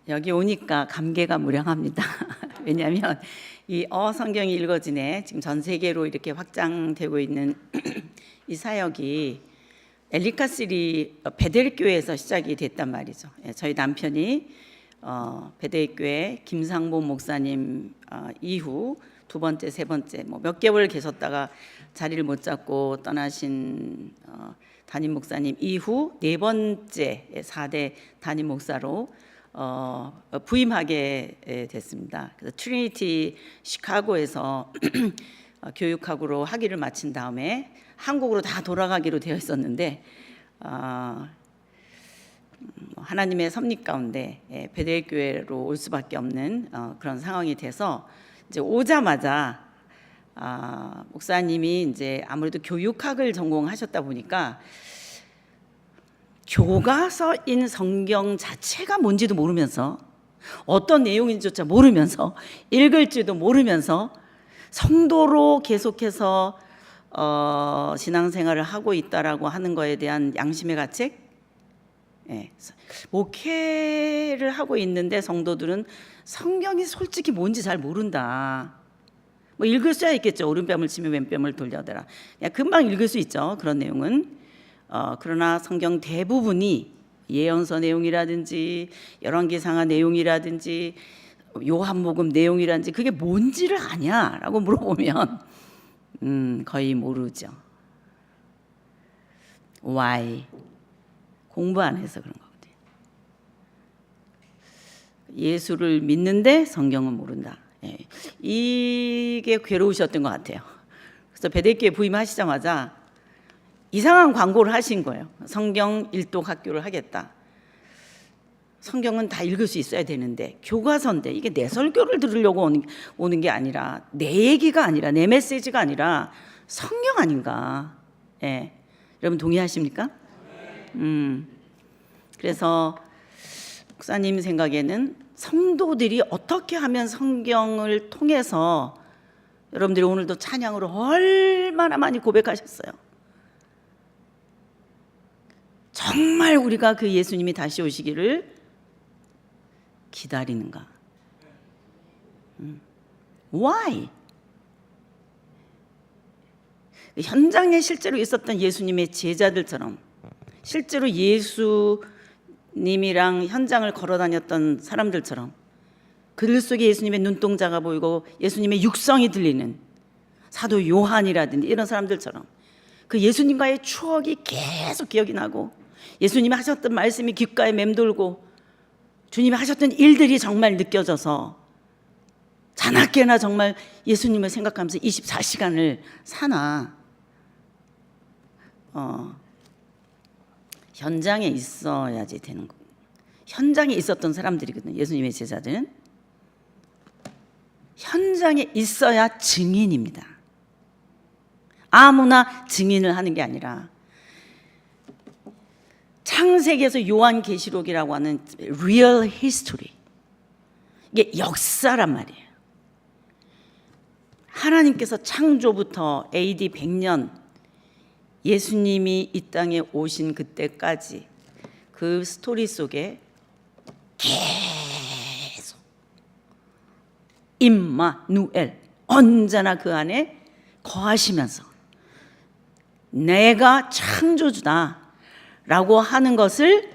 여기 오니까 감개가 무량합니다. 왜냐하면 이 성경이 읽어지네 지금 전 세계로 이렇게 확장되고 있는 이 사역이 엘리카시리 베델 교회에서 시작이 됐단 말이죠. 저희 남편이 베델 교회 김상보 목사님 이후 두 번째, 세 번째 몇 개월 계셨다가 자리를 못 잡고 떠나신 담임 목사님 이후 네 번째 4대 담임 목사로 부임하게 됐습니다. 그래서 트리니티 시카고에서 교육학으로 학위를 마친 다음에 한국으로 다 돌아가기로 되어 있었는데 하나님의 섭리 가운데 베델 교회로 올 수밖에 없는 그런 상황이 돼서 이제 오자마자 목사님이 이제 아무래도 교육학을 전공하셨다 보니까 교과서인 성경 자체가 뭔지도 모르면서 어떤 내용인지조차 모르면서 읽을지도 모르면서 성도로 계속해서 신앙생활을 하고 있다라고 하는 거에 대한 양심의 가책, 목회를 하고 있는데 성도들은 성경이 솔직히 뭔지 잘 모른다. 읽을 수야 있겠죠. 오른뺨을 치면 왼뺨을 돌려대라. 그냥 금방 읽을 수 있죠. 그런 내용은. 그러나 성경 대부분이 예언서 내용이라든지 열왕기상하 내용이라든지 요한복음 내용이라든지 그게 뭔지를 아냐라고 물어보면 거의 모르죠. Why? 공부 안 해서 그런 거거든요. 예수를 믿는데 성경은 모른다. 이게 괴로우셨던 것 같아요. 그래서 베델교회 부임하시자마자 이상한 광고를 하신 거예요. 성경 일독 학교를 하겠다. 성경은 다 읽을 수 있어야 되는데 교과서인데 이게 내 설교를 들으려고 오는 게 아니라 내 얘기가 아니라 내 메시지가 아니라 성경 아닌가. 여러분 동의하십니까? 그래서 목사님 생각에는 성도들이 어떻게 하면 성경을 통해서 여러분들이 오늘도 찬양으로 얼마나 많이 고백하셨어요. 정말 우리가 그 예수님이 다시 오시기를 기다리는가? Why? 현장에 실제로 있었던 예수님의 제자들처럼 실제로 예수님이랑 현장을 걸어 다녔던 사람들처럼 글 속에 예수님의 눈동자가 보이고 예수님의 육성이 들리는 사도 요한이라든지 이런 사람들처럼 그 예수님과의 추억이 계속 기억이 나고 예수님이 하셨던 말씀이 귓가에 맴돌고 주님이 하셨던 일들이 정말 느껴져서 자나깨나 정말 예수님을 생각하면서 24시간을 사나 현장에 있어야지 되는 거. 현장에 있었던 사람들이거든요. 예수님의 제자들은 현장에 있어야 증인입니다. 아무나 증인을 하는 게 아니라 창세기에서 요한계시록이라고 하는 real history, 이게 역사란 말이에요. 하나님께서 창조부터 AD 100년 예수님이 이 땅에 오신 그때까지 그 스토리 속에 계속 임마누엘 언제나 그 안에 거하시면서 내가 창조주다 라고 하는 것을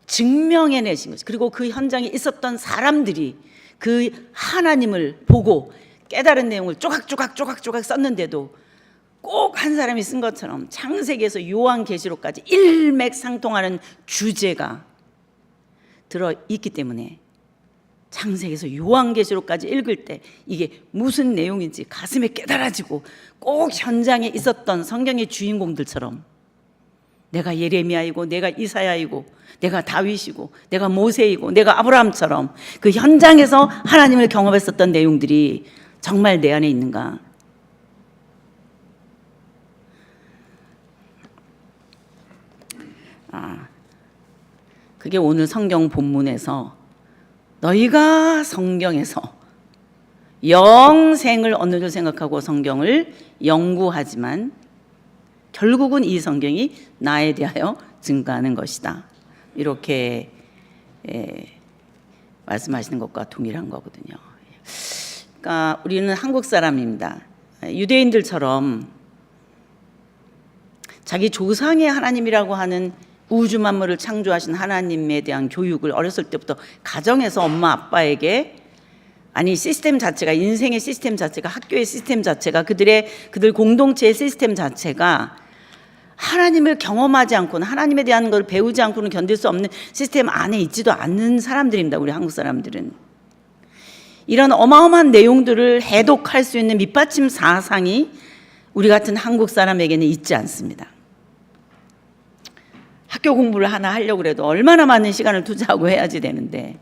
증명해내신 거죠. 그리고 그 현장에 있었던 사람들이 그 하나님을 보고 깨달은 내용을 조각조각 썼는데도 꼭 한 사람이 쓴 것처럼 창세기에서 요한계시록까지 일맥상통하는 주제가 들어있기 때문에 창세기에서 요한계시록까지 읽을 때 이게 무슨 내용인지 가슴에 깨달아지고 꼭 현장에 있었던 성경의 주인공들처럼 내가 예레미야이고 내가 이사야이고 내가 다윗이고 내가 모세이고 내가 아브라함처럼 그 현장에서 하나님을 경험했었던 내용들이 정말 내 안에 있는가? 그게 오늘 성경 본문에서 너희가 성경에서 영생을 얻는 줄 생각하고 성경을 연구하지만 결국은 이 성경이 나에 대하여 증거하는 것이다. 이렇게 말씀하시는 것과 동일한 거거든요. 그러니까 우리는 한국 사람입니다. 유대인들처럼 자기 조상의 하나님이라고 하는 우주 만물을 창조하신 하나님에 대한 교육을 어렸을 때부터 가정에서 엄마 아빠에게, 아니 시스템 자체가, 인생의 시스템 자체가, 학교의 시스템 자체가, 그들 공동체의 시스템 자체가 하나님을 경험하지 않고는, 하나님에 대한 걸 배우지 않고는 견딜 수 없는 시스템 안에 있지도 않는 사람들입니다. 우리 한국 사람들은 이런 어마어마한 내용들을 해독할 수 있는 밑받침 사상이 우리 같은 한국 사람에게는 있지 않습니다. 학교 공부를 하나 하려고 해도 얼마나 많은 시간을 투자하고 해야지 되는데,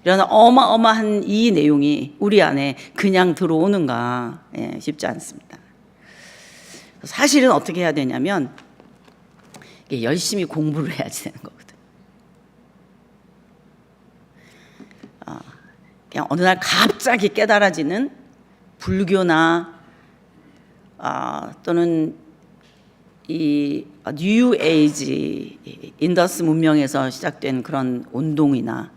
이런 어마어마한 이 내용이 우리 안에 그냥 들어오는가, 쉽지 않습니다. 사실은 어떻게 해야 되냐면 열심히 공부를 해야지 되는 거거든. 그냥 어느 날 갑자기 깨달아지는 불교나 또는 이 뉴 에이지 인더스 문명에서 시작된 그런 운동이나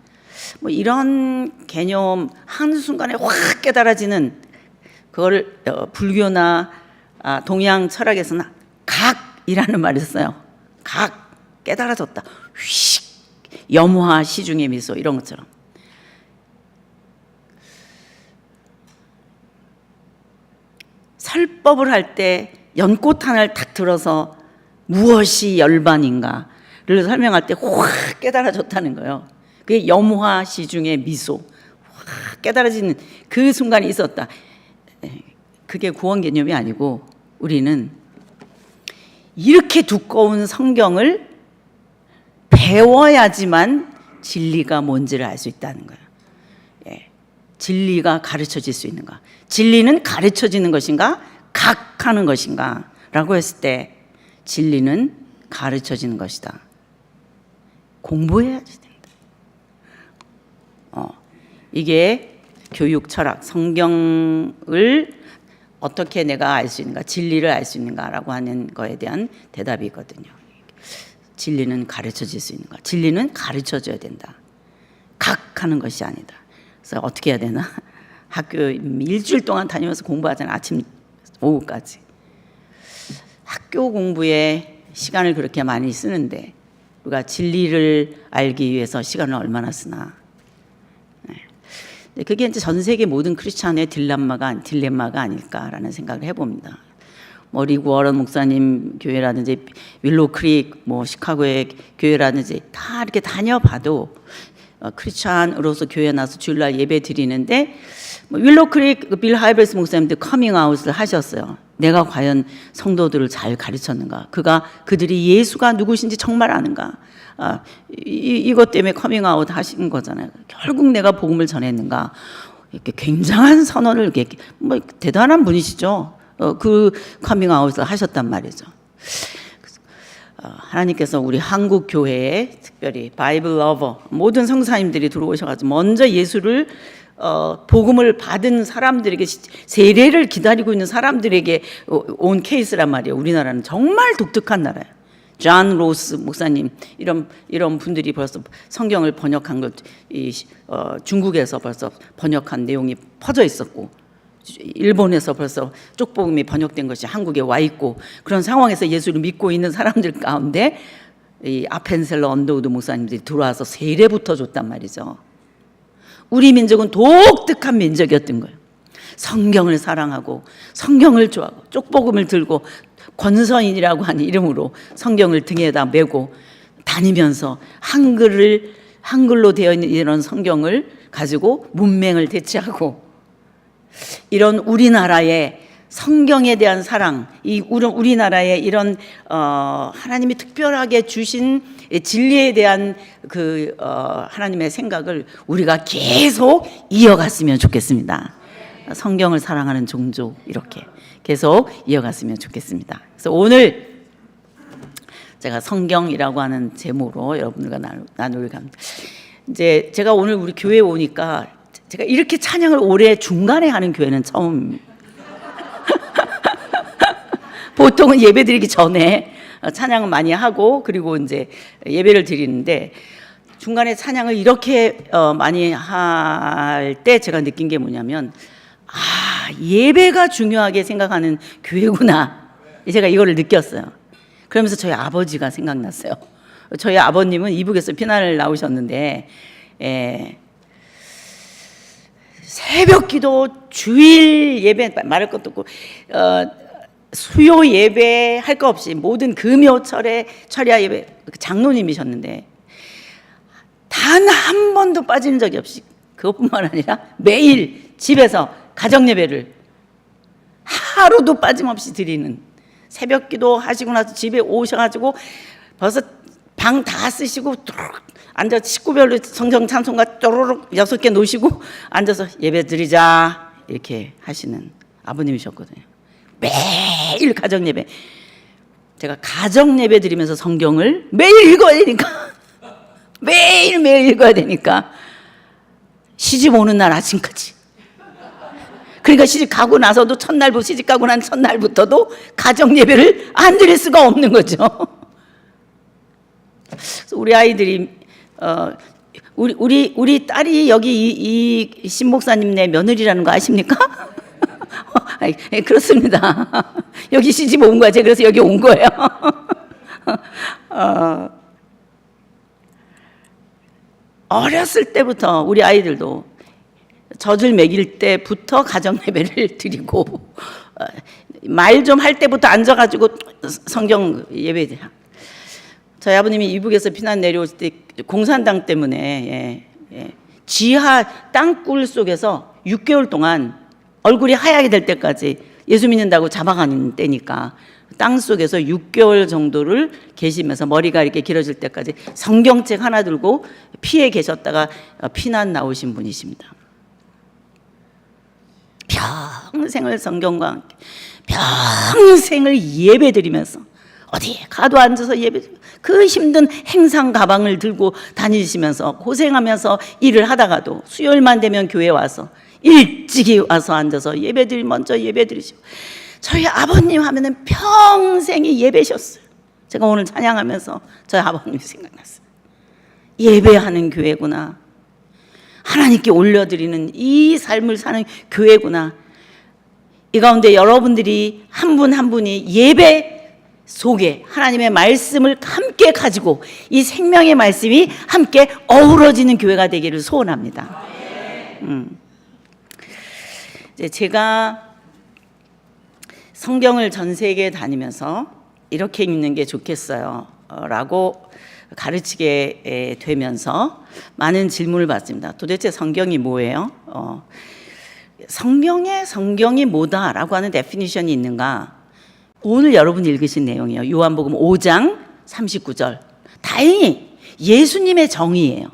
뭐 이런 개념 한순간에 확 깨달아지는 그거를 불교나 동양 철학에서는 각이라는 말이 있어요. 각, 깨달아졌다. 휙, 염화 시중의 미소, 이런 것처럼. 설법을 할 때 연꽃 하나를 탁 들어서 무엇이 열반인가를 설명할 때 확 깨달아졌다는 거예요. 그게 염화 시중의 미소, 확 깨달아지는 그 순간이 있었다. 그게 구원 개념이 아니고, 우리는 이렇게 두꺼운 성경을 배워야지만 진리가 뭔지를 알 수 있다는 거예요. 진리가 가르쳐질 수 있는가? 진리는 가르쳐지는 것인가? 각하는 것인가? 라고 했을 때 진리는 가르쳐지는 것이다. 공부해야지 된다. 이게 교육 철학, 성경을 어떻게 내가 알 수 있는가, 진리를 알 수 있는가라고 하는 거에 대한 대답이거든요. 진리는 가르쳐질 수 있는가? 진리는 가르쳐줘야 된다. 각하는 것이 아니다. 그래서 어떻게 해야 되나? 학교 일주일 동안 다니면서 공부하잖아요. 아침 오후까지. 학교 공부에 시간을 그렇게 많이 쓰는데 우리가 진리를 알기 위해서 시간을 얼마나 쓰나? 그게 이제 전 세계 모든 크리스찬의 딜레마가 아닐까라는 생각을 해봅니다. 뭐 리그 워런 목사님 교회라든지 윌로우 크릭, 뭐 시카고의 교회라든지 다 이렇게 다녀봐도 크리스찬으로서 교회 나서 주일날 예배 드리는데, 뭐 윌로우 크릭 빌 하이베스 목사님도 커밍아웃을 하셨어요. 내가 과연 성도들을 잘 가르쳤는가? 그들이 예수가 누구신지 정말 아는가? 이것 때문에 커밍아웃 하신 거잖아요. 결국 내가 복음을 전했는가? 이렇게 굉장한 선언을, 이렇게 뭐 대단한 분이시죠. 그 커밍아웃을 하셨단 말이죠. 하나님께서 우리 한국 교회에 특별히 바이블 러버 모든 성사님들이 들어오셔가지고 먼저 예수를 복음을 받은 사람들에게, 세례를 기다리고 있는 사람들에게 온 케이스란 말이에요. 우리나라는 정말 독특한 나라예요. 존 로스 목사님 이런 분들이 벌써 성경을 번역한 것, 중국에서 벌써 번역한 내용이 퍼져 있었고, 일본에서 벌써 쪽복음이 번역된 것이 한국에 와 있고, 그런 상황에서 예수를 믿고 있는 사람들 가운데 이 아펜셀러 언더우드 목사님들이 들어와서 세례부터 줬단 말이죠. 우리 민족은 독특한 민족이었던 거예요. 성경을 사랑하고 성경을 좋아하고 쪽복음을 들고 권서인이라고 하는 이름으로 성경을 등에다 메고 다니면서 한글로 되어 있는 이런 성경을 가지고 문맹을 대체하고, 이런 우리나라의 성경에 대한 사랑, 우리나라의 이런 하나님이 특별하게 주신 진리에 대한 하나님의 생각을 우리가 계속 이어갔으면 좋겠습니다. 성경을 사랑하는 종족, 이렇게 계속 이어갔으면 좋겠습니다. 그래서 오늘 제가 성경이라고 하는 제목으로 여러분들과 나누려고 합니다. 이제 제가 오늘 우리 교회에 오니까 제가 이렇게 찬양을 올해 중간에 하는 교회는 처음입니다. 보통은 예배 드리기 전에 찬양을 많이 하고 그리고 이제 예배를 드리는데, 중간에 찬양을 이렇게 많이 할 때 제가 느낀 게 뭐냐면, 예배가 중요하게 생각하는 교회구나. 제가 이거를 느꼈어요. 그러면서 저희 아버지가 생각났어요. 저희 아버님은 이북에서 피난을 나오셨는데, 새벽기도, 주일 예배, 말할 것도 없고, 수요 예배 할 거 없이 모든 금요철에 철야 예배, 장로님이셨는데 단 한 번도 빠지는 적이 없이, 그것뿐만 아니라 매일 집에서 가정 예배를 하루도 빠짐없이 드리는, 새벽기도 하시고 나서 집에 오셔가지고 벌써 방 다 쓰시고 앉아 식구별로 성경 찬송가 쪼르륵 6개 놓으시고 앉아서 예배 드리자 이렇게 하시는 아버님이셨거든요. 매일 가정 예배. 제가 가정 예배 드리면서 성경을 매일 읽어야 되니까 매일 읽어야 되니까 시집 오는 날 아침까지. 그러니까 시집 가고 나서도 시집 가고 난 첫날부터도 가정 예배를 안 드릴 수가 없는 거죠. 그래서 우리 아이들이 우리 딸이 여기 이 신목사님네 며느리라는 거 아십니까? 그렇습니다. 여기 시집 온 거야. 제가 그래서 여기 온 거예요. 어렸을 때부터 우리 아이들도 젖을 먹일 때부터 가정 예배를 드리고, 말 좀 할 때부터 앉아가지고 성경 예배. 저희 아버님이 이북에서 피난 내려오실 때 공산당 때문에 지하 땅굴 속에서 6개월 동안 얼굴이 하얗게 될 때까지 예수 믿는다고 잡아가는 때니까 땅 속에서 6개월 정도를 계시면서 머리가 이렇게 길어질 때까지 성경책 하나 들고 피해 계셨다가 피난 나오신 분이십니다. 평생을 성경과 함께 평생을 예배 드리면서 어디에 가도 앉아서 예배, 그 힘든 행상 가방을 들고 다니시면서 고생하면서 일을 하다가도 수요일만 되면 교회 와서 일찍이 와서 앉아서 먼저 예배 드리시고, 저희 아버님 하면은 평생이 예배셨어요. 제가 오늘 찬양하면서 저희 아버님이 생각났어요. 예배하는 교회구나. 하나님께 올려드리는 이 삶을 사는 교회구나. 이 가운데 여러분들이 한 분 한 분이 예배 속에 하나님의 말씀을 함께 가지고 이 생명의 말씀이 함께 어우러지는 교회가 되기를 소원합니다. 이제 제가 성경을 전 세계에 다니면서 이렇게 읽는 게 좋겠어요 라고 가르치게 되면서 많은 질문을 받습니다. 도대체 성경이 뭐예요? 성경이 뭐다라고 하는 데피니션이 있는가? 오늘 여러분이 읽으신 내용이에요. 요한복음 5장 39절. 다행히 예수님의 정의예요.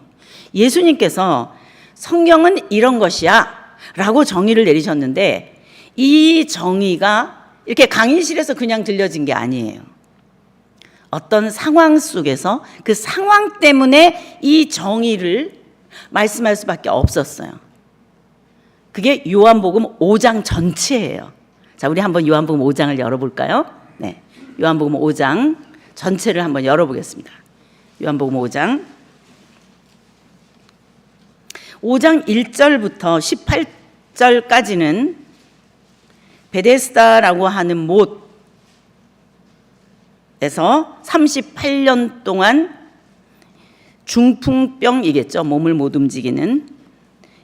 예수님께서 성경은 이런 것이야 라고 정의를 내리셨는데, 이 정의가 이렇게 강의실에서 그냥 들려진 게 아니에요. 어떤 상황 속에서 그 상황 때문에 이 정의를 말씀할 수밖에 없었어요. 그게 요한복음 5장 전체예요. 자, 우리 한번 요한복음 5장을 열어볼까요? 네, 요한복음 5장 전체를 한번 열어보겠습니다. 요한복음 5장 1절부터 18절까지는 베데스다라고 하는 못에서 38년 동안 중풍병이겠죠. 몸을 못 움직이는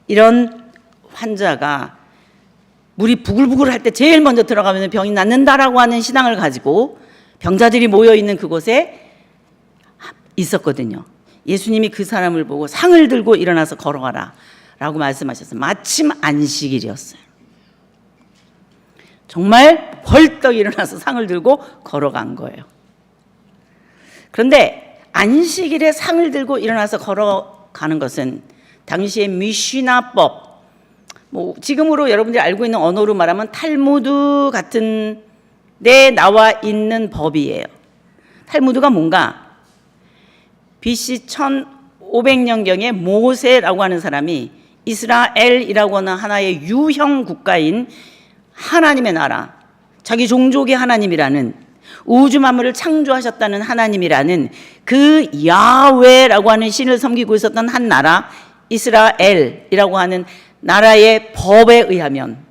이런 환자가 물이 부글부글 할 때 제일 먼저 들어가면 병이 낫는다라고 하는 신앙을 가지고 병자들이 모여있는 그곳에 있었거든요. 예수님이 그 사람을 보고 상을 들고 일어나서 걸어가라 라고 말씀하셨어요. 마침 안식일이었어요. 정말 벌떡 일어나서 상을 들고 걸어간 거예요. 그런데 안식일에 상을 들고 일어나서 걸어가는 것은 당시의 미시나법, 지금으로 여러분들이 알고 있는 언어로 말하면 탈무드 같은 데 나와 있는 법이에요. 탈무드가 뭔가? BC 1500년경에 모세라고 하는 사람이 이스라엘이라고 하는 하나의 유형 국가인 하나님의 나라, 자기 종족의 하나님이라는 우주 만물을 창조하셨다는 하나님이라는 그 야훼라고 하는 신을 섬기고 있었던 한 나라 이스라엘이라고 하는 나라의 법에 의하면,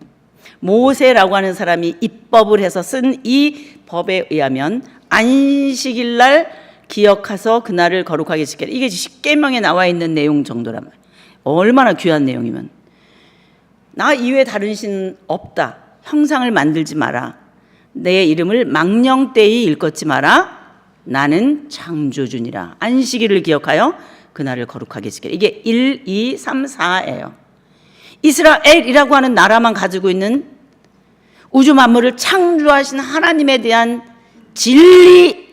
모세라고 하는 사람이 입법을 해서 쓴 이 법에 의하면 안식일 날 기억해서 그날을 거룩하게 지켜라. 이게 십계명에 나와 있는 내용 정도란 말이에요. 얼마나 귀한 내용이면. 나 이외에 다른 신 없다. 형상을 만들지 마라. 내 이름을 망령되이 일컫지 마라. 나는 창조주니라. 안식일을 기억하여 그날을 거룩하게 지켜라. 이게 1, 2, 3, 4예요. 이스라엘이라고 하는 나라만 가지고 있는 우주 만물을 창조하신 하나님에 대한 진리,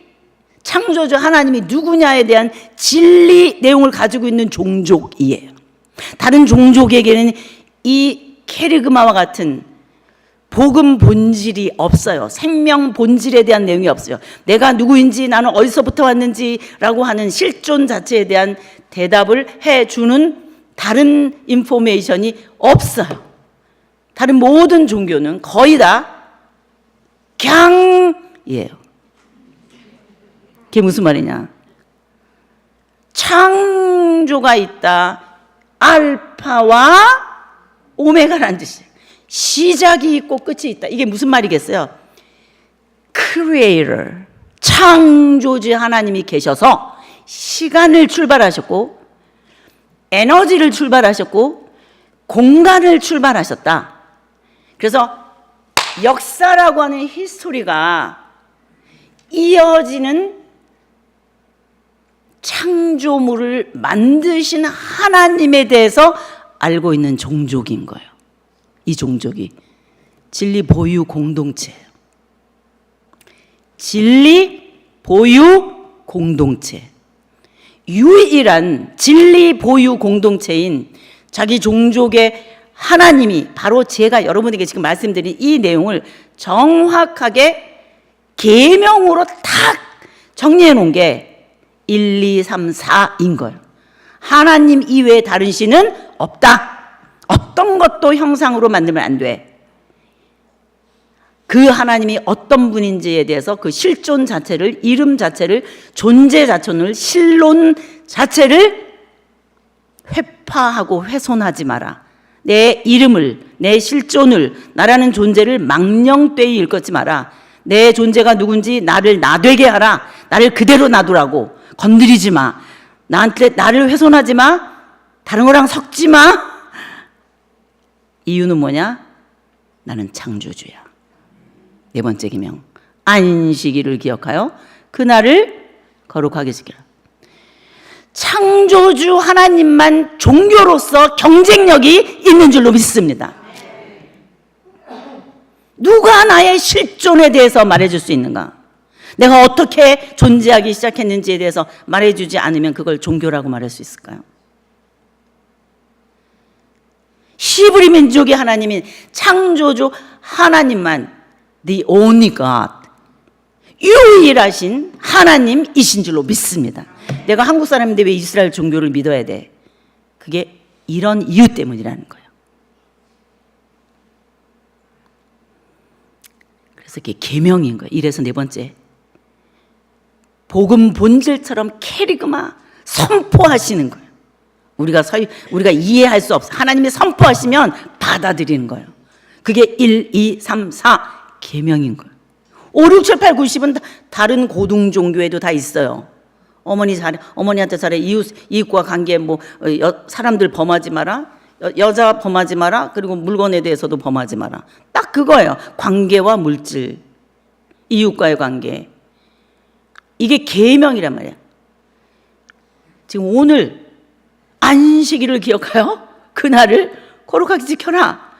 창조주 하나님이 누구냐에 대한 진리 내용을 가지고 있는 종족이에요. 다른 종족에게는 이 케리그마와 같은 복음 본질이 없어요. 생명 본질에 대한 내용이 없어요. 내가 누구인지, 나는 어디서부터 왔는지라고 하는 실존 자체에 대한 대답을 해주는 다른 인포메이션이 없어요. 다른 모든 종교는 거의 다 갱이에요. 그게 무슨 말이냐? 창조가 있다. 알파와 오메가라는 뜻이에요. 시작이 있고 끝이 있다. 이게 무슨 말이겠어요? Creator, 창조주 하나님이 계셔서 시간을 출발하셨고, 에너지를 출발하셨고, 공간을 출발하셨다. 그래서 역사라고 하는 히스토리가 이어지는 창조물을 만드신 하나님에 대해서 알고 있는 종족인 거예요. 이 종족이 진리 보유 공동체예요. 진리 보유 공동체. 유일한 진리 보유 공동체인 자기 종족의 하나님이 바로 제가 여러분에게 지금 말씀드린 이 내용을 정확하게 계명으로 탁 정리해 놓은 게 1, 2, 3, 4인 거예요. 하나님 이외에 다른 신은 없다. 어떤 것도 형상으로 만들면 안 돼. 그 하나님이 어떤 분인지에 대해서 그 실존 자체를, 이름 자체를, 존재 자체를, 신론 자체를 회파하고 훼손하지 마라. 내 이름을, 내 실존을, 나라는 존재를 망령되이 일컫지 마라. 내 존재가 누군지 나를 나되게 하라. 나를 그대로 놔두라고. 건드리지 마. 나를 훼손하지 마. 다른 거랑 섞지 마. 이유는 뭐냐? 나는 창조주야. 네 번째 계명, 안식일을 기억하여 그날을 거룩하게 지켜라. 창조주 하나님만 종교로서 경쟁력이 있는 줄로 믿습니다. 누가 나의 실존에 대해서 말해줄 수 있는가? 내가 어떻게 존재하기 시작했는지에 대해서 말해주지 않으면 그걸 종교라고 말할 수 있을까요? 히브리 민족의 하나님인 창조주 하나님만, the only God, 유일하신 하나님이신 줄로 믿습니다. 내가 한국 사람인데 왜 이스라엘 종교를 믿어야 돼? 그게 이런 이유 때문이라는 거예요. 그래서 그게 계명인 거예요. 이래서 네 번째, 복음 본질처럼 캐리그마 선포하시는 거예요. 우리가 이해할 수 없어. 하나님이 선포하시면 받아들이는 거예요. 그게 1, 2, 3, 4 계명인 거예요. 5, 6, 7, 8, 9, 10은 다른 고등 종교에도 다 있어요. 어머니한테 잘해. 이웃과 관계, 사람들 범하지 마라. 여자 범하지 마라. 그리고 물건에 대해서도 범하지 마라. 딱 그거예요. 관계와 물질, 이웃과의 관계. 이게 계명이란 말이야. 지금 오늘 안식일을 기억하여 그날을 거룩하게 지켜라.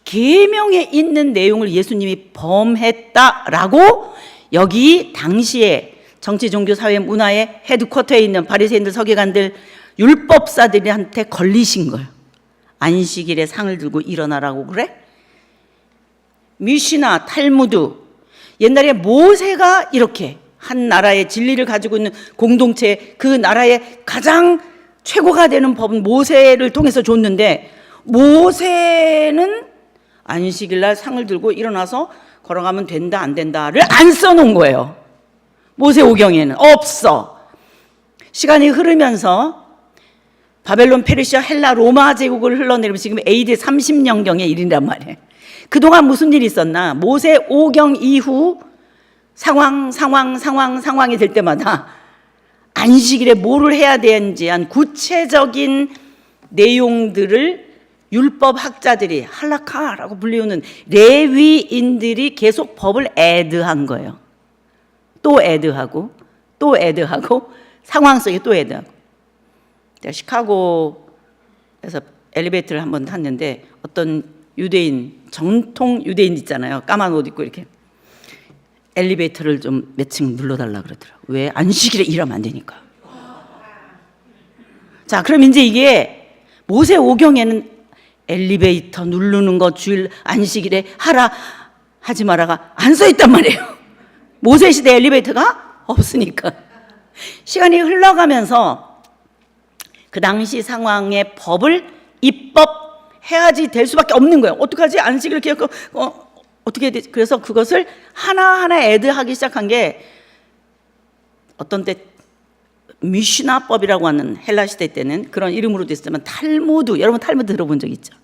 계명에 있는 내용을 예수님이 범했다라고 여기 당시에 정치, 종교, 사회, 문화의 헤드쿼터에 있는 바리새인들, 서기관들, 율법사들한테 걸리신 거예요. 안식일에 상을 들고 일어나라고 그래? 미시나, 탈무드, 옛날에 모세가 이렇게 한 나라의 진리를 가지고 있는 공동체, 그 나라의 가장 최고가 되는 법은 모세를 통해서 줬는데, 모세는 안식일 날 상을 들고 일어나서 걸어가면 된다 안 된다를 안 써놓은 거예요. 모세오경에는 없어. 시간이 흐르면서 바벨론, 페르시아, 헬라, 로마 제국을 흘러내리면서 지금 AD 30년경의 일이란 말이에요. 그동안 무슨 일이 있었나? 모세오경 이후 상황이 될 때마다 안식일에 뭐를 해야 되는지 한 구체적인 내용들을 율법 학자들이 할라카라고 불리우는 레위인들이 계속 법을 애드한 거예요. 또 애드하고 또 애드하고 상황 속에 또 애드하고. 제가 시카고에서 엘리베이터를 한번 탔는데 어떤 유대인, 정통 유대인 있잖아요. 까만 옷 입고 이렇게 엘리베이터를 좀 몇 층 눌러달라 그러더라고요. 왜? 안식일에 일하면 안 되니까. 자, 그럼 이제 이게 모세오경에는 엘리베이터 누르는 거 주일 안식일에 하라 하지 마라가 안 써 있단 말이에요. 모세 시대 엘리베이터가 없으니까. 시간이 흘러가면서 그 당시 상황의 법을 입법해야지 될 수밖에 없는 거예요. 어떡하지? 안식일을 기억하고 어떻게 해야 되지? 그래서 그것을 하나하나 애드하기 시작한 게 어떤 때 미슈나법이라고 하는 헬라 시대 때는 그런 이름으로도 있었지만 탈무드, 여러분 탈무드 들어본 적 있죠?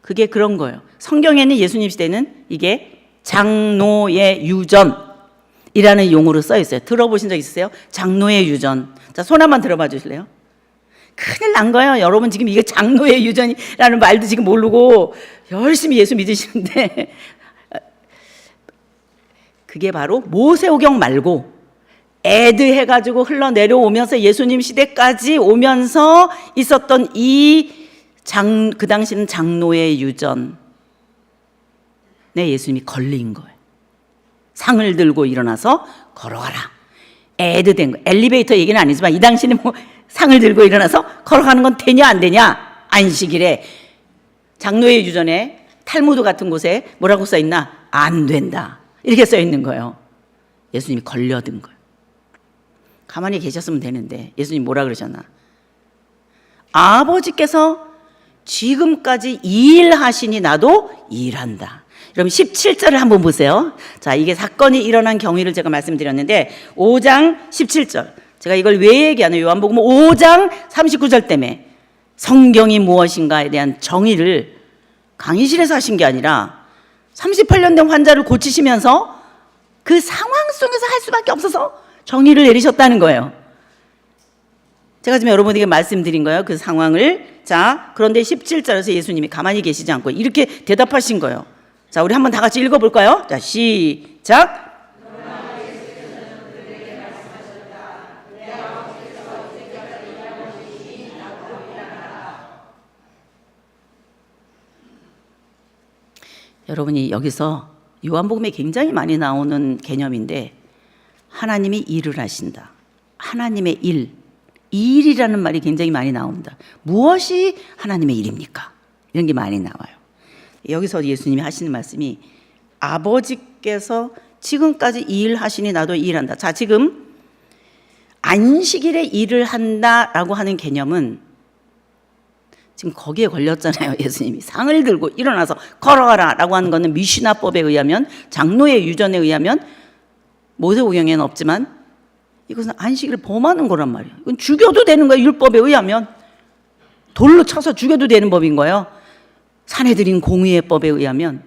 그게 그런 거예요. 성경에는 예수님 시대는 이게 장로의 유전이라는 용어로 써 있어요. 들어보신 적 있으세요? 장로의 유전. 자, 손 한번 들어봐 주실래요? 큰일 난 거예요. 여러분 지금 이게 장로의 유전이라는 말도 지금 모르고 열심히 예수 믿으시는데 그게 바로 모세오경 말고 애드해가지고 흘러내려오면서 예수님 시대까지 오면서 있었던 그 당시는 장로의 유전에 예수님이 걸린 거예요. 상을 들고 일어나서 걸어가라. 애드된 거. 엘리베이터 얘기는 아니지만 이 당시는 뭐 상을 들고 일어나서 걸어가는 건 되냐 안 되냐? 안식일에 장로의 유전에 탈무드 같은 곳에 뭐라고 써 있나? 안 된다. 이렇게 써 있는 거예요. 예수님이 걸려든 거예요. 가만히 계셨으면 되는데 예수님 뭐라 그러셨나? 아버지께서 지금까지 일하시니 나도 일한다. 여러분 17절을 한번 보세요. 자, 이게 사건이 일어난 경위를 제가 말씀드렸는데 5장 17절. 제가 이걸 왜 얘기하나요? 요한복음 5장 39절 때문에 성경이 무엇인가에 대한 정의를 강의실에서 하신 게 아니라 38년 된 환자를 고치시면서 그 상황 속에서 할 수밖에 없어서 정의를 내리셨다는 거예요. 제가 지금 여러분에게 말씀드린 거예요. 그 상황을. 자, 그런데 17절에서 예수님이 가만히 계시지 않고 이렇게 대답하신 거예요. 자, 우리 한번 다 같이 읽어볼까요? 자, 시작. 여러분이 여기서 요한복음에 굉장히 많이 나오는 개념인데 하나님이 일을 하신다. 하나님의 일이라는 말이 굉장히 많이 나옵니다. 무엇이 하나님의 일입니까? 이런 게 많이 나와요. 여기서 예수님이 하시는 말씀이 아버지께서 지금까지 일하시니 나도 일한다. 자, 지금 안식일에 일을 한다라고 하는 개념은 지금 거기에 걸렸잖아요. 예수님이 상을 들고 일어나서 걸어가라 라고 하는 것은 미슈나법에 의하면 장로의 유전에 의하면 모세오경에는 없지만 이것은 안식일을 범하는 거란 말이에요. 이건 죽여도 되는 거예요. 율법에 의하면 돌로 쳐서 죽여도 되는 법인 거예요. 산헤드린 공의의 법에 의하면.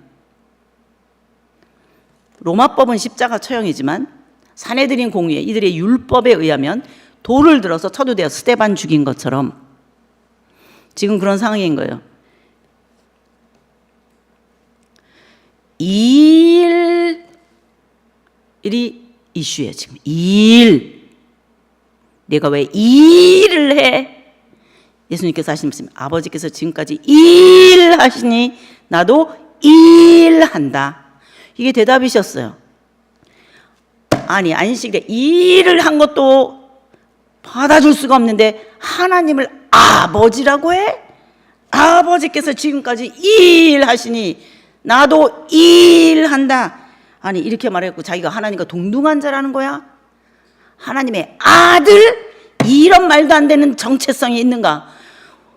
로마법은 십자가 처형이지만 산헤드린 공의의 이들의 율법에 의하면 돌을 들어서 쳐도 돼요. 스데반 죽인 것처럼. 지금 그런 상황인 거예요. 일이 이슈예요. 지금 일. 내가 왜 일을 해? 예수님께서 하신 말씀, 아버지께서 지금까지 일하시니 나도 일한다. 이게 대답이셨어요. 아니, 안식일에 일을 한 것도 받아줄 수가 없는데 하나님을 아버지라고 해? 아버지께서 지금까지 일하시니 나도 일한다. 아니, 이렇게 말했고 자기가 하나님과 동등한 자라는 거야? 하나님의 아들? 이런 말도 안 되는 정체성이 있는가?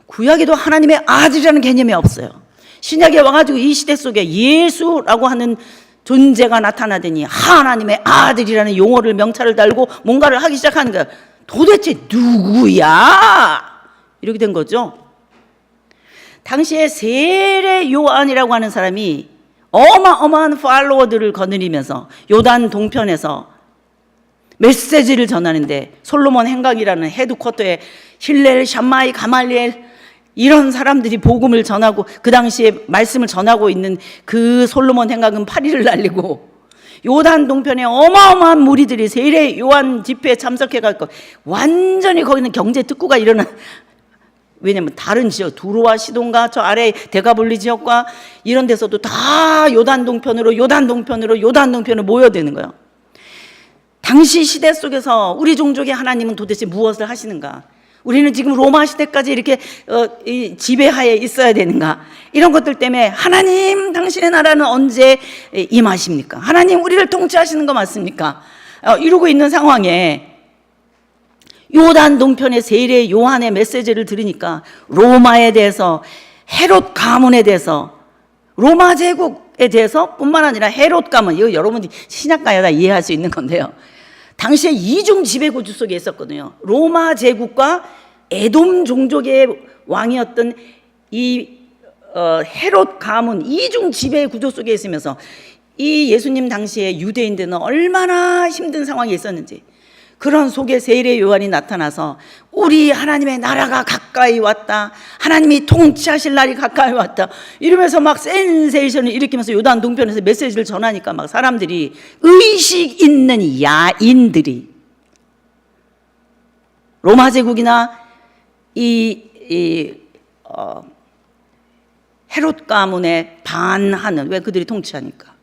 구약에도 하나님의 아들이라는 개념이 없어요. 신약에 와가지고 이 시대 속에 예수라고 하는 존재가 나타나더니 하나님의 아들이라는 용어를 명찰을 달고 뭔가를 하기 시작하는 거야. 도대체 누구야? 이렇게 된 거죠. 당시에 세례 요한이라고 하는 사람이 어마어마한 팔로워들을 거느리면서 요단 동편에서 메시지를 전하는데, 솔로몬 행각이라는 헤드쿼터에 힐렐, 샴마이, 가말리엘 이런 사람들이 복음을 전하고 그 당시에 말씀을 전하고 있는 그 솔로몬 행각은 파리를 날리고, 요단 동편에 어마어마한 무리들이 세례 요한 집회에 참석해갖고 완전히 거기는 경제 특구가 일어나. 왜냐면 다른 지역, 두로와 시돈과 저 아래 데가볼리 지역과 이런 데서도 다 요단 동편으로 모여드는 거예요. 당시 시대 속에서 우리 종족의 하나님은 도대체 무엇을 하시는가? 우리는 지금 로마 시대까지 이렇게 지배하에 있어야 되는가? 이런 것들 때문에 하나님, 당신의 나라는 언제 임하십니까? 하나님, 우리를 통치하시는 거 맞습니까? 이러고 있는 상황에 요단 동편의 세례 요한의 메시지를 들으니까 로마에 대해서, 헤롯 가문에 대해서, 로마 제국에 대해서 뿐만 아니라 헤롯 가문, 이거 여러분이 신약가야다 이해할 수 있는 건데요. 당시에 이중 지배구조 속에 있었거든요. 로마 제국과 에돔 종족의 왕이었던 이 헤롯 가문, 이중 지배 구조 속에 있으면서 이 예수님 당시에 유대인들은 얼마나 힘든 상황에 있었는지, 그런 속에 세례 요한이 나타나서 우리 하나님의 나라가 가까이 왔다, 하나님이 통치하실 날이 가까이 왔다 이러면서 막 센세이션을 일으키면서 요단 동편에서 메시지를 전하니까 막 사람들이, 의식 있는 야인들이 로마 제국이나 헤롯 가문에 반하는, 왜 그들이 통치하니까,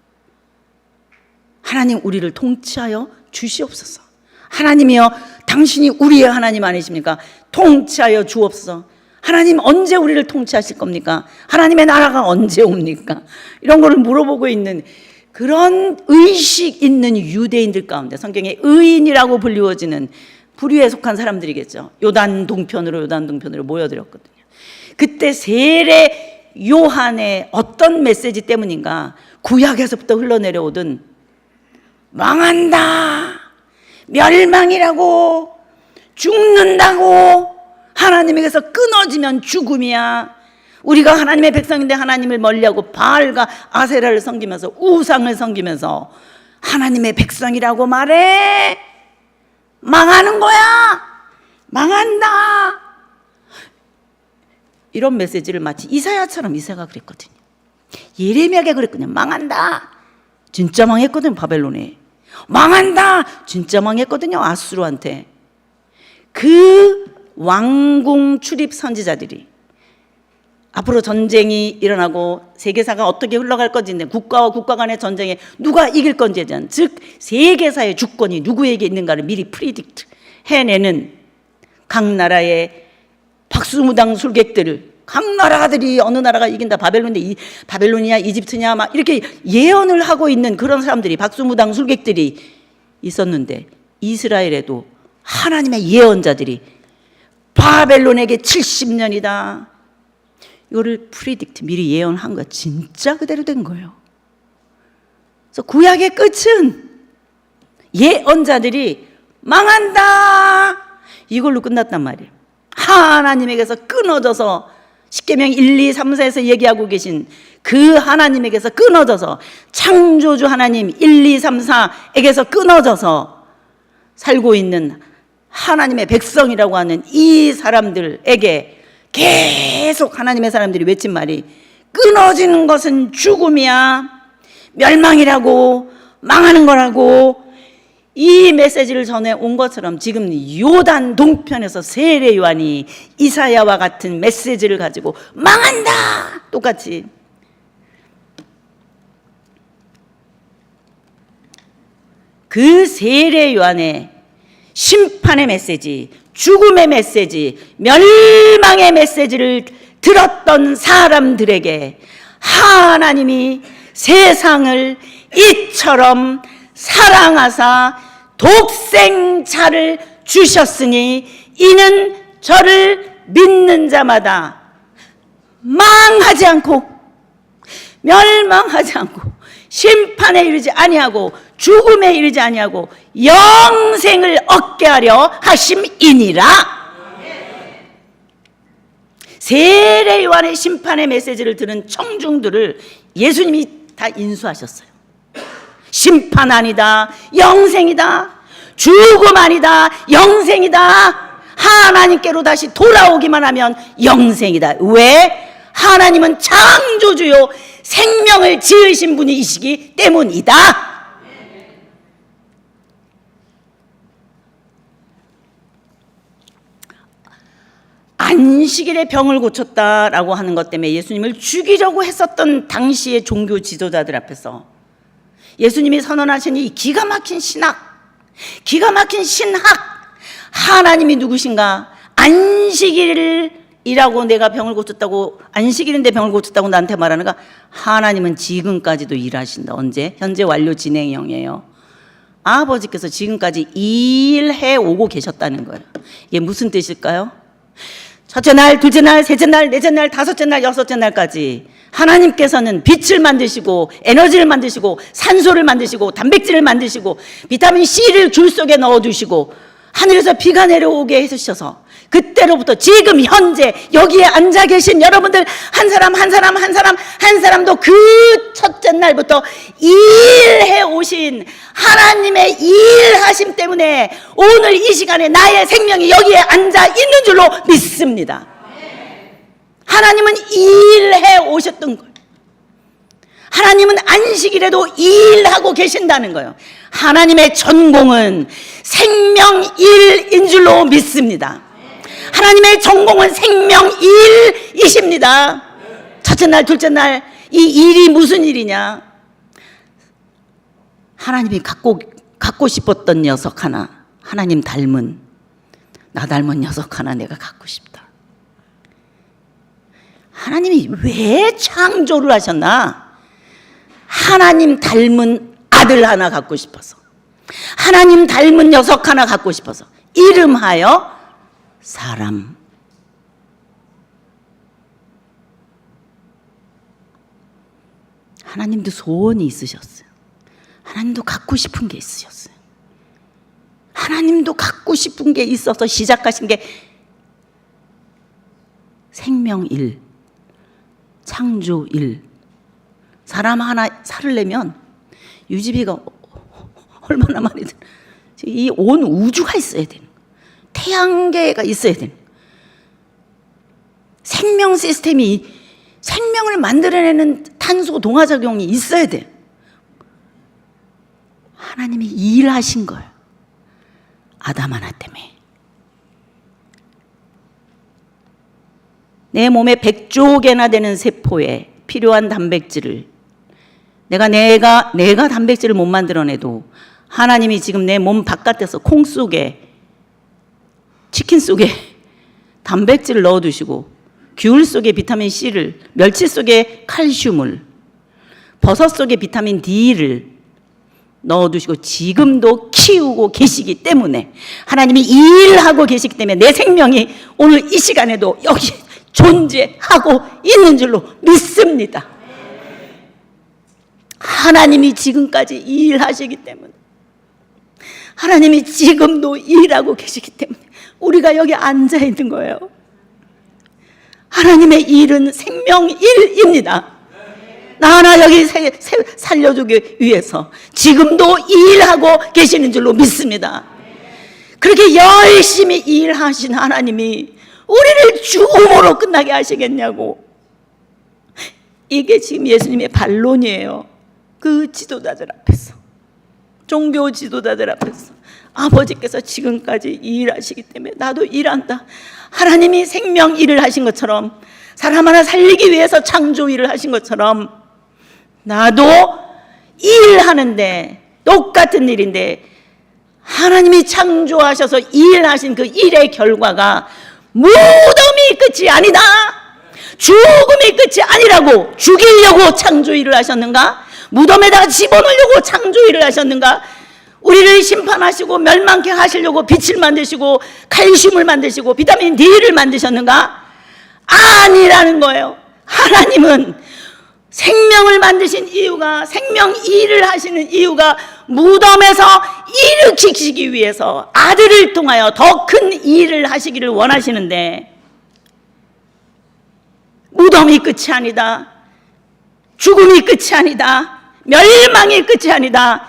하나님 우리를 통치하여 주시옵소서. 하나님이여, 당신이 우리의 하나님 아니십니까? 통치하여 주옵소서. 하나님 언제 우리를 통치하실 겁니까? 하나님의 나라가 언제 옵니까? 이런 거를 물어보고 있는 그런 의식 있는 유대인들 가운데 성경에 의인이라고 불리워지는 부류에 속한 사람들이겠죠. 요단 동편으로 모여들었거든요. 그때 세례 요한의 어떤 메시지 때문인가, 구약에서부터 흘러내려오던 망한다, 멸망이라고, 죽는다고, 하나님에게서 끊어지면 죽음이야, 우리가 하나님의 백성인데 하나님을 멀리하고 바알과 아세라를 섬기면서 우상을 섬기면서 하나님의 백성이라고 말해, 망하는 거야, 망한다, 이런 메시지를 마치 이사야처럼, 이사야가 그랬거든요. 예레미야가 그랬거든요. 망한다, 진짜 망했거든요. 바벨론에 망한다, 진짜 망했거든요. 아수르한테. 그 왕궁 출입 선지자들이 앞으로 전쟁이 일어나고 세계사가 어떻게 흘러갈 건지, 국가와 국가 간의 전쟁에 누가 이길 건지에 대한, 즉 세계사의 주권이 누구에게 있는가를 미리 프리딕트 해내는 각 나라의 박수무당 술객들을, 각 나라들이 어느 나라가 이긴다, 바벨론이냐 이집트냐 막 이렇게 예언을 하고 있는 그런 사람들이, 박수무당 술객들이 있었는데, 이스라엘에도 하나님의 예언자들이 바벨론에게 70년이다 이거를 프리딕트, 미리 예언한 거야. 진짜 그대로 된 거예요. 그래서 구약의 끝은 예언자들이 망한다 이걸로 끝났단 말이에요. 하나님에게서 끊어져서, 십계명 1, 2, 3, 4에서 얘기하고 계신 그 하나님에게서 끊어져서, 창조주 하나님 1, 2, 3, 4에게서 끊어져서 살고 있는 하나님의 백성이라고 하는 이 사람들에게 계속 하나님의 사람들이 외친 말이, 끊어지는 것은 죽음이야, 멸망이라고, 망하는 거라고, 이 메시지를 전해온 것처럼 지금 요단 동편에서 세례 요한이 이사야와 같은 메시지를 가지고 망한다, 똑같이. 그 세례 요한의 심판의 메시지, 죽음의 메시지, 멸망의 메시지를 들었던 사람들에게 하나님이 세상을 이처럼 사랑하사 독생자를 주셨으니 이는 저를 믿는 자마다 망하지 않고 멸망하지 않고 심판에 이르지 아니하고 죽음에 이르지 아니하고 영생을 얻게 하려 하심이니라. 세례 요한의 심판의 메시지를 들은 청중들을 예수님이 다 인수하셨어요. 심판 아니다, 영생이다. 죽음 아니다, 영생이다. 하나님께로 다시 돌아오기만 하면 영생이다. 왜? 하나님은 창조주요 생명을 지으신 분이시기 때문이다. 안식일에 병을 고쳤다라고 하는 것 때문에 예수님을 죽이려고 했었던 당시의 종교 지도자들 앞에서 예수님이 선언하신 이 기가 막힌 신학, 기가 막힌 신학, 하나님이 누구신가? 안식일이라고 내가 병을 고쳤다고, 안식일인데 병을 고쳤다고 나한테 말하는가? 하나님은 지금까지도 일하신다. 언제? 현재 완료 진행형이에요. 아버지께서 지금까지 일해 오고 계셨다는 거예요. 이게 무슨 뜻일까요? 첫째 날, 둘째 날, 셋째 날, 넷째 날, 다섯째 날, 여섯째 날까지 하나님께서는 빛을 만드시고 에너지를 만드시고 산소를 만드시고 단백질을 만드시고 비타민 C를 줄 속에 넣어두시고 하늘에서 비가 내려오게 해주셔서 그때로부터 지금 현재 여기에 앉아 계신 여러분들 한 사람 한 사람 한 사람 한 사람도 그 첫째 날부터 일해 오신 하나님의 일하심 때문에 오늘 이 시간에 나의 생명이 여기에 앉아 있는 줄로 믿습니다. 하나님은 일해 오셨던 거예요. 하나님은 안식일에도 일하고 계신다는 거예요. 하나님의 전공은 생명일인 줄로 믿습니다. 하나님의 전공은 생명일이십니다. 첫째 날, 둘째 날, 이 일이 무슨 일이냐? 하나님이 갖고 싶었던 녀석 하나, 하나님 닮은, 나 닮은 녀석 하나 내가 갖고 싶다. 하나님이 왜 창조를 하셨나? 하나님 닮은 아들 하나 갖고 싶어서, 하나님 닮은 녀석 하나 갖고 싶어서, 이름하여 사람. 하나님도 소원이 있으셨어요. 하나님도 갖고 싶은 게 있으셨어요. 하나님도 갖고 싶은 게 있어서 시작하신 게 생명일, 창조일. 사람 하나 살으려면 유지비가 얼마나 많이 들어. 이 온 우주가 있어야 되는 거예요. 태양계가 있어야 되는 거예요. 생명 시스템이, 생명을 만들어내는 탄소 동화작용이 있어야 돼요. 하나님이 일하신 거예요. 아담 하나 때문에. 내 몸에 100조 개나 되는 세포에 필요한 단백질을 내가 단백질을 못 만들어내도 하나님이 지금 내 몸 바깥에서 콩 속에, 치킨 속에 단백질을 넣어두시고 귤 속에 비타민 C를, 멸치 속에 칼슘을, 버섯 속에 비타민 D를 넣어두시고 지금도 키우고 계시기 때문에, 하나님이 일하고 계시기 때문에 내 생명이 오늘 이 시간에도 여기 존재하고 있는 줄로 믿습니다. 하나님이 지금까지 일하시기 때문에, 하나님이 지금도 일하고 계시기 때문에 우리가 여기 앉아 있는 거예요. 하나님의 일은 생명일입니다. 나 하나 여기 살려주기 위해서 지금도 일하고 계시는 줄로 믿습니다. 그렇게 열심히 일하신 하나님이 우리를 죽음으로 끝나게 하시겠냐고. 이게 지금 예수님의 반론이에요. 그 지도자들 앞에서, 종교 지도자들 앞에서 아버지께서 지금까지 일하시기 때문에 나도 일한다. 하나님이 생명 일을 하신 것처럼, 사람 하나 살리기 위해서 창조 일을 하신 것처럼 나도 일하는데, 똑같은 일인데 하나님이 창조하셔서 일하신 그 일의 결과가 무덤이 끝이 아니다, 죽음이 끝이 아니라고. 죽이려고 창조 일을 하셨는가? 무덤에다가 집어넣으려고 창조 일을 하셨는가? 우리를 심판하시고 멸망케 하시려고 빛을 만드시고 칼슘을 만드시고 비타민 D를 만드셨는가? 아니라는 거예요. 하나님은 생명을 만드신 이유가, 생명 일을 하시는 이유가 무덤에서 일으키시기 위해서 아들을 통하여 더 큰 일을 하시기를 원하시는데, 무덤이 끝이 아니다, 죽음이 끝이 아니다, 멸망이 끝이 아니다,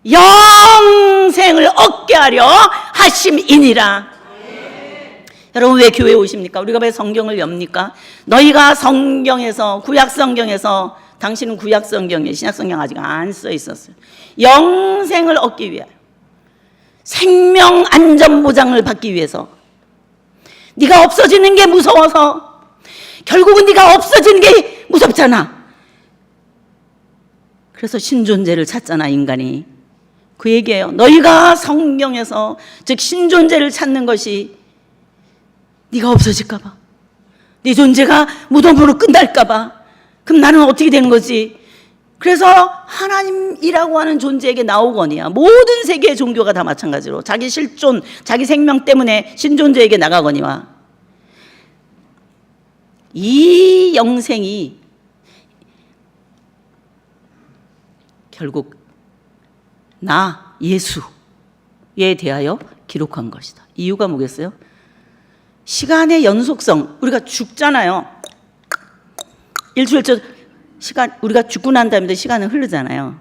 영생을 얻게 하려 하심이니라. 여러분, 왜 교회에 오십니까? 우리가 왜 성경을 엽니까? 너희가 성경에서, 구약 성경에서, 당신은 구약 성경에, 신약 성경 아직 안 써 있었어요. 영생을 얻기 위하여, 생명 안전 보장을 받기 위해서. 네가 없어지는 게 무서워서, 결국은 네가 없어지는 게 무섭잖아. 그래서 신존재를 찾잖아, 인간이. 그 얘기예요. 너희가 성경에서, 즉 신존재를 찾는 것이 네가 없어질까 봐, 네 존재가 무덤으로 끝날까 봐. 그럼 나는 어떻게 되는 거지? 그래서 하나님이라고 하는 존재에게 나오거니와, 모든 세계의 종교가 다 마찬가지로 자기 실존, 자기 생명 때문에 신존재에게 나가거니와, 이 영생이 결국 나 예수에 대하여 기록한 것이다. 이유가 뭐겠어요? 시간의 연속성. 우리가 죽잖아요. 일주일째 시간, 우리가 죽고 난 다음에도 시간은 흐르잖아요.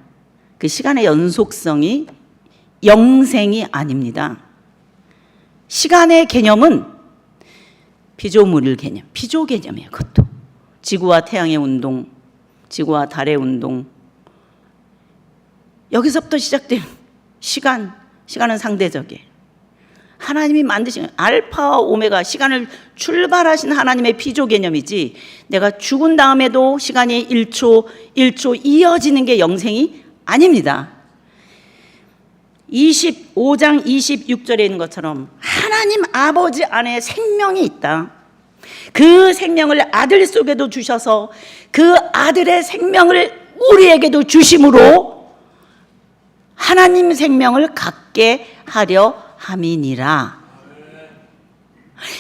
그 시간의 연속성이 영생이 아닙니다. 시간의 개념은 피조물 개념, 피조 개념이에요. 그것도 지구와 태양의 운동, 지구와 달의 운동, 여기서부터 시작된 시간은 상대적이에요. 하나님이 만드신 알파와 오메가, 시간을 출발하신 하나님의 피조 개념이지, 내가 죽은 다음에도 시간이 1초 이어지는 게 영생이 아닙니다. 25장 26절에 있는 것처럼 하나님 아버지 안에 생명이 있다. 그 생명을 아들 속에도 주셔서 그 아들의 생명을 우리에게도 주심으로 하나님 생명을 갖게 하려 함이니라.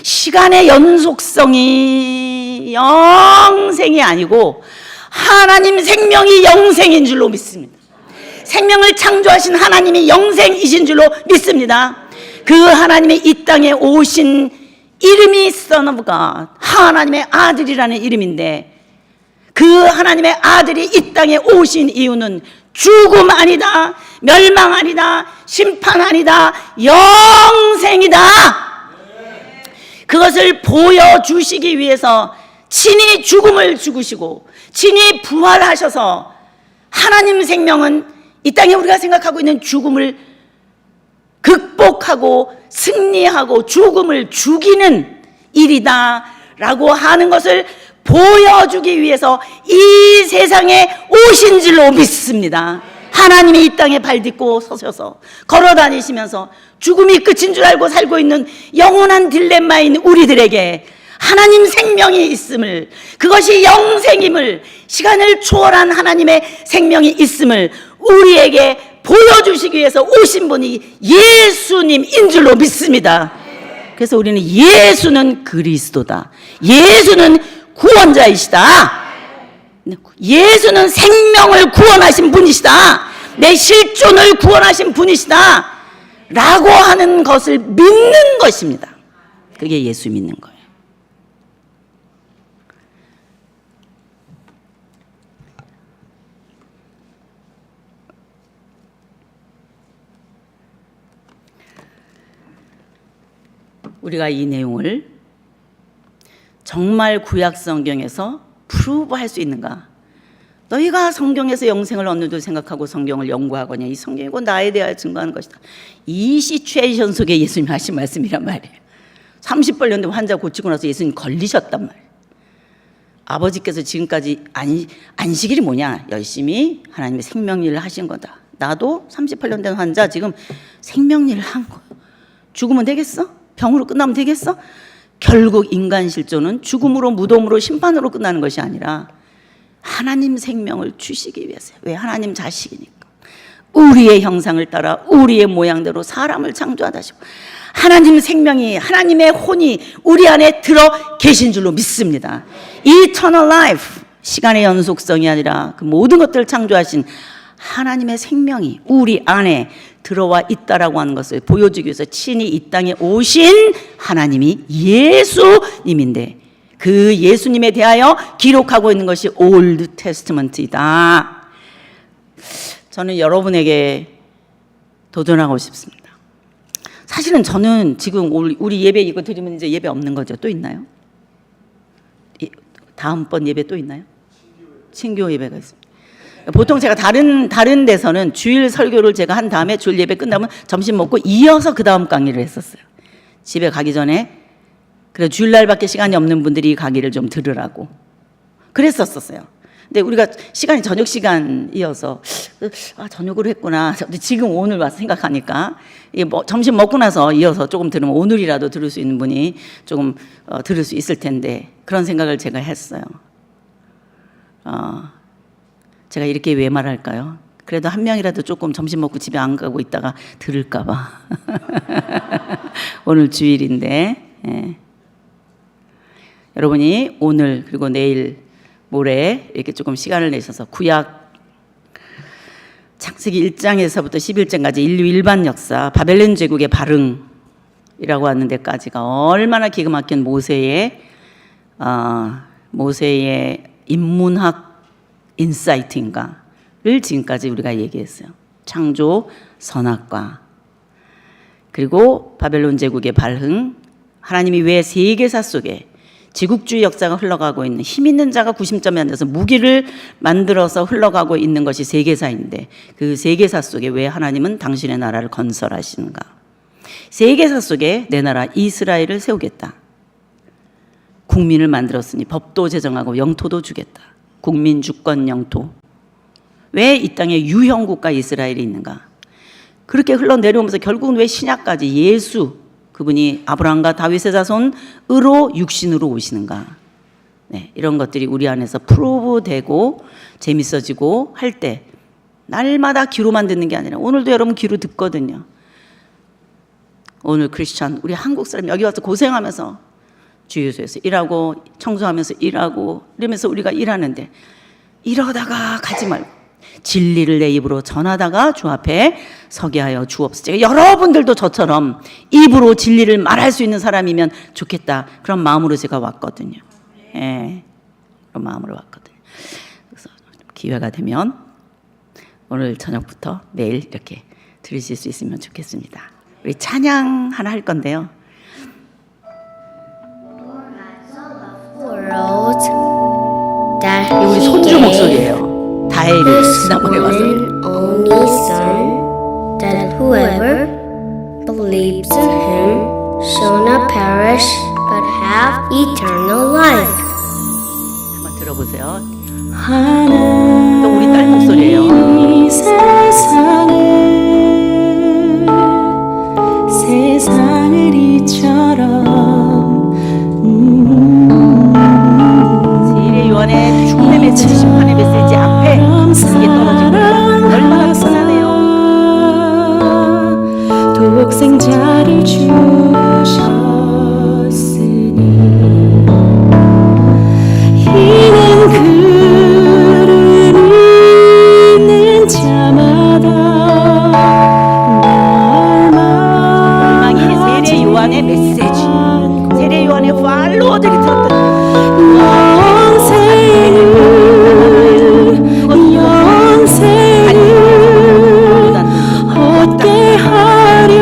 시간의 연속성이 영생이 아니고 하나님 생명이 영생인 줄로 믿습니다. 생명을 창조하신 하나님이 영생이신 줄로 믿습니다. 그 하나님의 이 땅에 오신 이름이 Son of God, 하나님의 아들이라는 이름인데, 그 하나님의 아들이 이 땅에 오신 이유는 죽음 아니다, 멸망 아니다, 심판 아니다, 영생이다. 그것을 보여주시기 위해서 친히 죽음을 죽으시고 친히 부활하셔서, 하나님 생명은 이 땅에 우리가 생각하고 있는 죽음을 극복하고 승리하고 죽음을 죽이는 일이다 라고 하는 것을 보여주기 위해서 이 세상에 오신 줄로 믿습니다. 하나님이 이 땅에 발 딛고 서셔서 걸어 다니시면서 죽음이 끝인 줄 알고 살고 있는 영원한 딜레마인 우리들에게 하나님 생명이 있음을, 그것이 영생임을, 시간을 초월한 하나님의 생명이 있음을 우리에게 보여주시기 위해서 오신 분이 예수님인 줄로 믿습니다. 그래서 우리는 예수는 그리스도다, 예수는 구원자이시다, 예수는 생명을 구원하신 분이시다, 내 실존을 구원하신 분이시다 라고 하는 것을 믿는 것입니다. 그게 예수 믿는 거예요. 우리가 이 내용을 정말 구약 성경에서 프루브할 수 있는가? 너희가 성경에서 영생을 얻는 줄 생각하고 성경을 연구하거냐, 이 성경이 곧 나에 대하여 증거하는 것이다. 이 시츄에이션 속에 예수님이 하신 말씀이란 말이에요. 30번 된 환자 고치고 나서 예수님 걸리셨단 말이에요. 아버지께서 지금까지 안식일이 뭐냐? 열심히 하나님의 생명일을 하신 거다. 나도 38년 된 환자 지금 생명일을 한 거예요. 죽으면 되겠어? 병으로 끝나면 되겠어? 결국 인간 실존은 죽음으로, 무덤으로, 심판으로 끝나는 것이 아니라 하나님 생명을 주시기 위해서요. 왜? 하나님 자식이니까. 우리의 형상을 따라 우리의 모양대로 사람을 창조하다시고 하나님 생명이, 하나님의 혼이 우리 안에 들어 계신 줄로 믿습니다. Eternal life, 시간의 연속성이 아니라 그 모든 것들을 창조하신 하나님의 생명이 우리 안에 들어와 있다라고 하는 것을 보여주기 위해서 친히 이 땅에 오신 하나님이 예수님인데, 그 예수님에 대하여 기록하고 있는 것이 올드 테스트먼트이다. 저는 여러분에게 도전하고 싶습니다. 사실은 저는 지금 우리 예배 이거 드리면 이제 예배 없는 거죠. 또 있나요? 다음번 예배 또 있나요? 신교 예배가 있습니다. 보통 제가 다른 데서는 주일 설교를 제가 한 다음에 주일 예배 끝나면 점심 먹고 이어서 그 다음 강의를 했었어요. 집에 가기 전에. 그래서 주일날밖에 시간이 없는 분들이 이 강의를 좀 들으라고 그랬었어요. 근데 우리가 시간이 저녁 시간이어서 저녁으로 했구나. 지금 오늘 와서 생각하니까 점심 먹고 나서 이어서 조금 들으면 오늘이라도 들을 수 있는 분이 조금 들을 수 있을 텐데, 그런 생각을 제가 했어요. 제가 이렇게 왜 말할까요? 그래도 한 명이라도 조금 점심 먹고 집에 안 가고 있다가 들을까 봐. 오늘 주일인데. 예. 여러분이 오늘 그리고 내일 모레 이렇게 조금 시간을 내셔서 구약 창세기 1장에서부터 11장까지 인류 일반 역사, 바벨론 제국의 발흥이라고 하는 데까지가 얼마나 기가 막힌 모세의 인문학 인사이트인가를 지금까지 우리가 얘기했어요. 창조, 선악과, 그리고 바벨론 제국의 발흥, 하나님이 왜 세계사 속에 제국주의 역사가 흘러가고 있는, 힘 있는 자가 구심점에 앉아서 무기를 만들어서 흘러가고 있는 것이 세계사인데, 그 세계사 속에 왜 하나님은 당신의 나라를 건설하시는가. 세계사 속에 내 나라 이스라엘을 세우겠다. 국민을 만들었으니 법도 제정하고 영토도 주겠다. 국민, 주권, 영토. 왜 이 땅에 유형국가 이스라엘이 있는가. 그렇게 흘러내려오면서 결국은 왜 신약까지 예수, 그분이 아브라함과 다윗의 자손으로 육신으로 오시는가. 네, 이런 것들이 우리 안에서 프로브되고 재밌어지고 할 때 날마다 귀로만 듣는 게 아니라, 오늘도 여러분 귀로 듣거든요. 오늘 크리스찬, 우리 한국 사람 여기 와서 고생하면서 주유소에서 일하고 청소하면서 일하고 이러면서 우리가 일하는데, 이러다가 가지 말고 진리를 내 입으로 전하다가 주 앞에 서게 하여 주옵소서. 여러분들도 저처럼 입으로 진리를 말할 수 있는 사람이면 좋겠다, 그런 마음으로 제가 왔거든요. 예, 그런 마음으로 왔거든요. 그래서 기회가 되면 오늘 저녁부터 내일 이렇게 들으실 수 있으면 좋겠습니다. 우리 찬양 하나 할 건데요. 이게 우리 손주 목소리예요. 다혜를 지난번에 와서. Only Son, that whoever believes in Him shall not perish but have eternal life. 한번 들어보세요. 또 우리 딸 목소리예요. 이 세상을 이처럼 세례 요한의 죽음의 메시지, 심판의 메시지 앞에 이게 떨어지고 얼마나 편하네요. 독생자를 주셨으니 이는 그를 믿는 자마다 망이 세례 요한의 메시지, 세례 요한의 팔로워들이 들었던 영생을 얻게 하려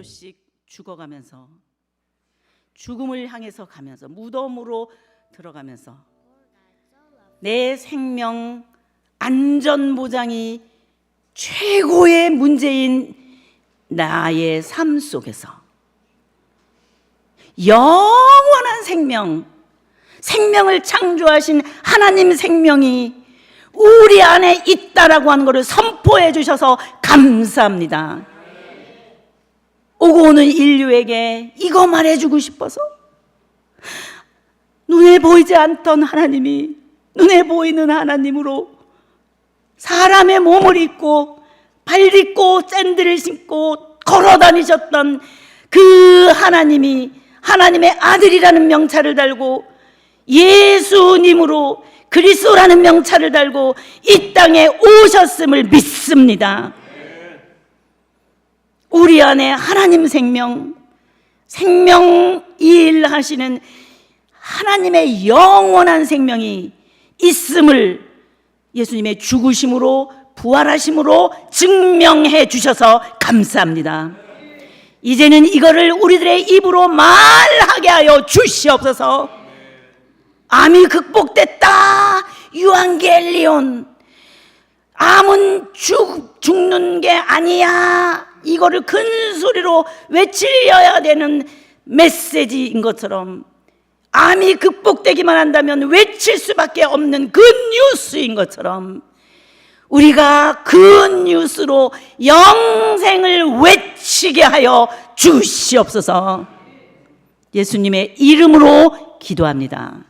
초씩 죽어가면서 죽음을 향해서 가면서 무덤으로 들어가면서 내 생명 안전보장이 최고의 문제인 나의 삶 속에서 영원한 생명을 창조하신 하나님 생명이 우리 안에 있다라고 하는 것을 선포해 주셔서 감사합니다. 오고 오는 인류에게 이거 말해주고 싶어서 눈에 보이지 않던 하나님이 눈에 보이는 하나님으로 사람의 몸을 입고 발 딛고 샌들을 신고 걸어 다니셨던 그 하나님이 하나님의 아들이라는 명찰을 달고 예수님으로 그리스도라는 명찰을 달고 이 땅에 오셨음을 믿습니다. 우리 안에 하나님 생명 일하시는 하나님의 영원한 생명이 있음을 예수님의 죽으심으로 부활하심으로 증명해 주셔서 감사합니다. 이제는 이거를 우리들의 입으로 말하게 하여 주시옵소서. 암이 극복됐다. 유앙겔리온. 암은 죽는 게 아니야. 이거를 큰 소리로 외치려야 되는 메시지인 것처럼 암이 극복되기만 한다면 외칠 수밖에 없는 굿뉴스인 것처럼 우리가 굿뉴스로 영생을 외치게 하여 주시옵소서. 예수님의 이름으로 기도합니다.